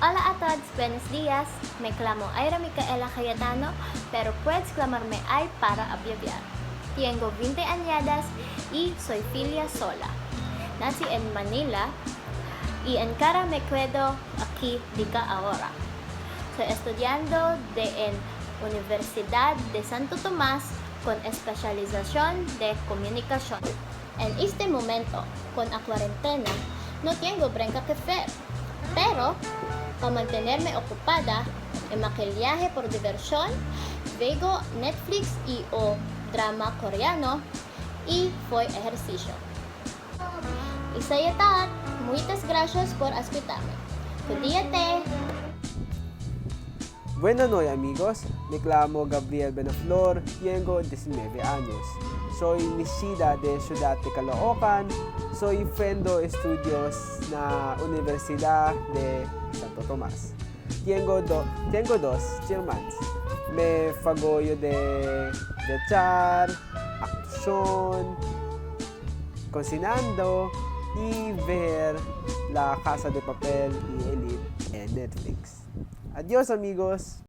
Hola a todos, buenos días. Me llamo Aira Micaela Cayetano, pero puedes llamarme Ay para abreviar. Tengo 20 añadas y soy filia sola. Nací en Manila y en cara me quedo aquí diga ahora. Estoy estudiando en Universidad de Santo Tomás con especialización de comunicación. En este momento, con la cuarentena, no tengo brinca que hacer, pero para mantenerme ocupada y maquillaje por diversión, veo Netflix y o drama coreano y fue ejercicio. Y saya tal, muchas gracias por escucharme. Cuídate. Buenas noches amigos, me llamo Gabriel Benaflor, tengo 19 años. Soy nacida de Ciudad de Caloocan, soy frendo estudios na Universidad de Santo Tomás. Tengo dos hermanos. Me fagoyo de echar, acción, cocinando y ver La Casa de Papel y Elite en Netflix. Adiós amigos.